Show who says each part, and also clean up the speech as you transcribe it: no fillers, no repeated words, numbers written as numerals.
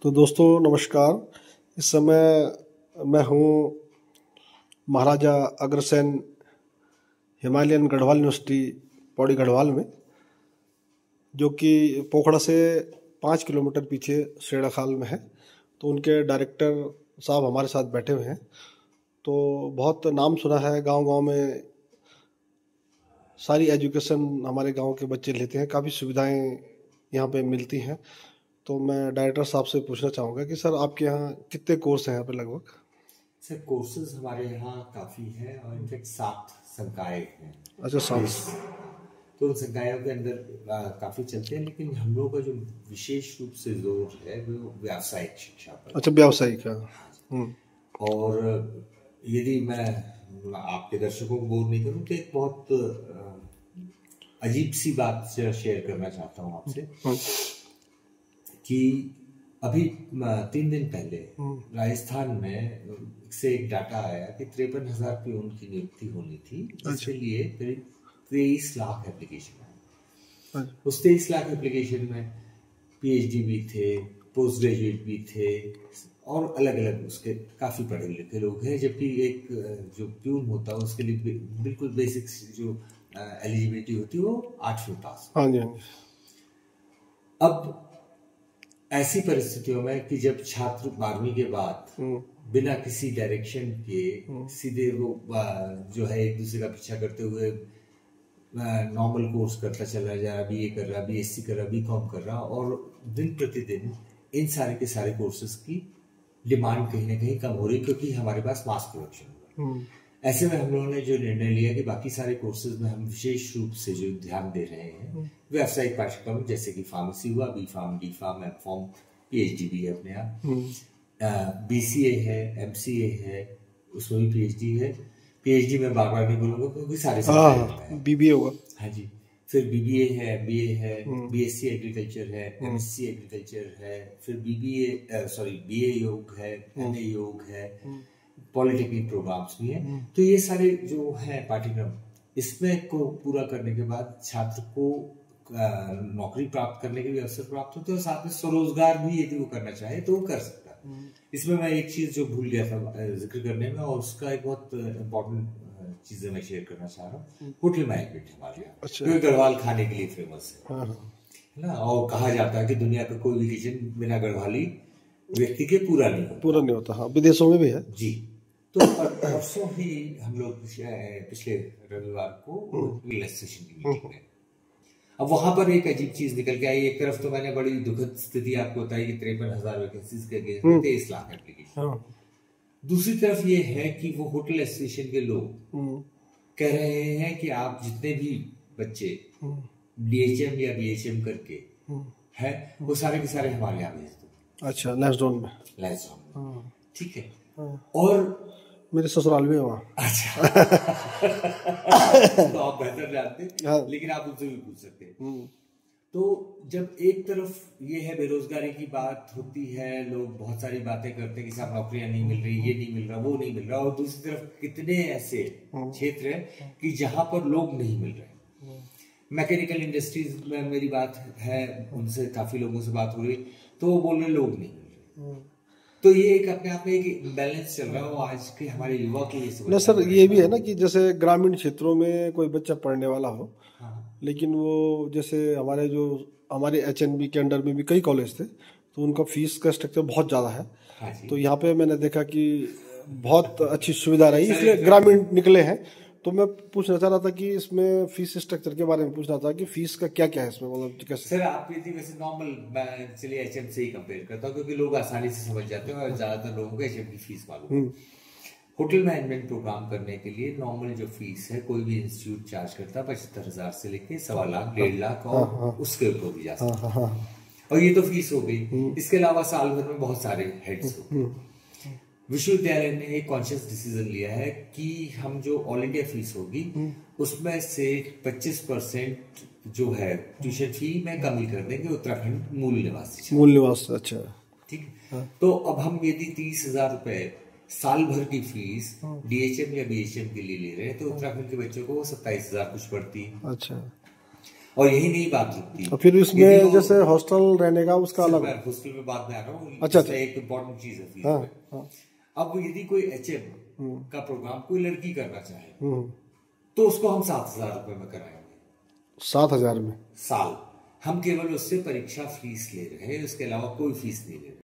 Speaker 1: तो दोस्तों नमस्कार। इस समय मैं हूँ महाराजा अग्रसेन हिमालयन गढ़वाल यूनिवर्सिटी पौड़ी गढ़वाल में, जो कि पोखड़ा से 5 किलोमीटर पीछे सेड़ाखाल में है। तो उनके डायरेक्टर साहब हमारे साथ बैठे हुए हैं। तो बहुत नाम सुना है, गांव-गांव में सारी एजुकेशन हमारे गांव के बच्चे लेते हैं, काफ़ी सुविधाएं यहाँ पे मिलती हैं। तो मैं डायरेक्टर साहब से पूछना चाहूँगा कि सर आपके यहाँ कितने कोर्स हैं यहाँ पे लगभग?
Speaker 2: सर कोर्सेज हमारे यहाँ काफ़ी हैं और इनफेक्ट 7 संकाय हैं।
Speaker 1: अच्छा, 7।
Speaker 2: तो उन संकायों के अंदर काफ़ी चलते हैं, लेकिन हम लोगों का जो विशेष रूप से जोर है वो व्यावसायिक शिक्षा पर।
Speaker 1: अच्छा, व्यावसायिक है।
Speaker 2: और यदि मैं आपके दर्शकों को बोर नहीं करूँ तो एक बहुत अजीब सी बात शेयर करना चाहता हूँ आपसे कि अभी 3 दिन पहले राजस्थान में से एक डाटा आया कि 53,000 पियून की नियुक्ति होनी थी, जिसके लिए करीब 23 लाख एप्लीकेशन आए। उस 23 लाख एप्लीकेशन में पीएचडी भी थे, पोस्ट ग्रेजुएट भी थे और अलग अलग उसके काफ़ी पढ़े लिखे लोग हैं, जबकि एक जो प्यून होता है उसके लिए बिल्कुल बेसिक जो एलिजिबिलिटी होती है वो 8वीं पास।
Speaker 1: हाँ जी, हाँ जी।
Speaker 2: अब ऐसी परिस्थितियों में कि जब छात्र 12वीं के बाद बिना किसी डायरेक्शन के सीधे वो जो है एक दूसरे का पीछा करते हुए नॉर्मल कोर्स करता चला जा रहा, बीए कर रहा, बीएससी कर रहा, बीकॉम कर रहा, और दिन प्रतिदिन इन सारे के सारे कोर्सेज की डिमांड कहीं ना कहीं कम हो रही, क्योंकि हमारे पास मास प्रोडक्शन हो रहा। ऐसे में हम लोगों ने जो निर्णय लिया कि बाकी सारे कोर्सेज में हम विशेष रूप से जो ध्यान दे रहे हैं व्यावसायिक पाठ्यक्रम, जैसे कि फार्मेसी हुआ, B pharm, D pharm, M pharm, PhD भी है अपने आप, बीसीए है, एमसीए है, उसमें भी पीएचडी है। पीएचडी में बार बार नहीं बोलूंगा क्योंकि सारे
Speaker 1: बीबीए होगा।
Speaker 2: हाँ जी, फिर बीबीए है, बीए है, बीएससी एग्रीकल्चर है, एमएससी एग्रीकल्चर है, फिर बीए योग है, एमए योग है, पॉलिटेक्निक प्रोग्राम्स भी हैं। तो ये सारे जो है पाठ्यक्रम, इसमें को पूरा करने के बाद छात्र को नौकरी प्राप्त करने के भी अवसर प्राप्त होते हैं और साथ में स्वरोजगार भी यदि वो करना चाहे तो वो कर सकता है। इसमें मैं एक चीज जो भूल गया था जिक्र करने में, और उसका एक बहुत इम्पोर्टेंट चीजें मैं शेयर करना चाह रहा हूँ। होटल मैनेजमेंट हमारे यहाँ, अच्छा, गढ़वाल खाने के लिए फेमस है ना, और कहा जाता है कि दुनिया का कोई भी किचन बिना गढ़वाली व्यक्ति के पूरा नहीं होता।
Speaker 1: हाँ, विदेशों में भी है
Speaker 2: जी। तो परसों ही हम लोग पिछले रविवार को रिलैक्सेशन की मीटिंग में, अब वहां पर एक अजीब चीज निकल के आई। एक तरफ तो मैंने बड़ी दुखद स्थिति आपको बताई कि 53,000 वैकेंसीज के अगेंस्ट 23 लाख एप्लीकेशन। दूसरी तरफ ये है कि वो होटल एसोसिएशन के लोग कह रहे हैं कि आप जितने भी बच्चे डीएचएम या बीएचएम करके है वो सारे के सारे हमारे यहाँ भेज दो।
Speaker 1: अच्छा, लैस जोन
Speaker 2: में, ठीक है। और
Speaker 1: मेरे ससुराल में वहाँ।
Speaker 2: अच्छा तो आप बेहतर जानते हैं, लेकिन आप उनसे भी पूछ सकते हैं। तो जब एक तरफ ये है बेरोजगारी की बात होती है, लोग बहुत सारी बातें करते हैं कि साहब नौकरियां नहीं मिल रही, ये नहीं मिल रहा, वो नहीं मिल रहा, और दूसरी तरफ कितने ऐसे क्षेत्र हैं कि जहां पर लोग नहीं मिल रहे। मैकेनिकल इंडस्ट्रीज में मेरी बात है, उनसे काफी लोगों से बात हो रही, तो वो बोल रहे लोग नहीं मिल रहे। तो ये एक अपने आप में एक बैलेंस चल रहा है, वो आज के हमारे युवा के लिए
Speaker 1: ना सर, ये भी है ना कि जैसे ग्रामीण क्षेत्रों में कोई बच्चा पढ़ने वाला हो, लेकिन वो जैसे हमारे एचएनबी के अंडर में भी कई कॉलेज थे, तो उनका फीस का स्ट्रक्चर बहुत ज़्यादा है। तो यहाँ पे मैंने देखा कि बहुत अच्छी सुविधा रही, इसलिए ग्रामीण निकले हैं। तो मैं पूछना चाह रहा था कि इसमें फीस स्ट्रक्चर के बारे में पूछना था कि फीस का क्या क्या है इसमें, मतलब कैसे?
Speaker 2: सर आप यदि वैसे नॉर्मल चलिए एचएम से ही कंपेयर करता हूँ, क्योंकि लोग आसानी से समझ जाते हैं और ज्यादातर लोगों को एचएम की फीस मालूम है। होटल मैनेजमेंट प्रोग्राम करने के लिए नॉर्मल जो फीस है कोई भी इंस्टीट्यूट चार्ज करता है 75,000 से लेके 1.25 लाख, 1.5 लाख और उसके ऊपर भी जा सकता है। और ये तो फीस हो गई। इसके अलावा साल भर में बहुत सारे हेड्स होते हैं। विश्वविद्यालय ने एक कॉन्शियस डिसीजन लिया है कि हम जो ऑल इंडिया फीस होगी उसमें से 25% जो है ट्यूशन फी में कमी कर देंगे उत्तराखंड मूल निवासी।
Speaker 1: अच्छा,
Speaker 2: ठीक है। तो अब हम यदि 30,000 रुपए साल भर की फीस डीएचएम या बीएचएम के लिए ले रहे हैं, तो उत्तराखंड के बच्चों को 27,000 कुछ पड़ती है।
Speaker 1: अच्छा।
Speaker 2: और यही नहीं बात रुकती।
Speaker 1: और फिर इसमें जैसे हॉस्टल रहने का उसका अलग,
Speaker 2: हॉस्टल में बात में आ रहा हूँ।
Speaker 1: अच्छा,
Speaker 2: एक इम्पोर्टेंट चीज है फीस
Speaker 1: हाँ,
Speaker 2: में।
Speaker 1: हाँ,
Speaker 2: अब यदि कोई HM का प्रोग्राम कोई लड़की करना चाहे तो उसको हम 7,000 रुपए में कराएंगे।
Speaker 1: 7,000 में
Speaker 2: साल। हम केवल उससे परीक्षा फीस ले रहे हैं, उसके अलावा कोई फीस नहीं ले रहे।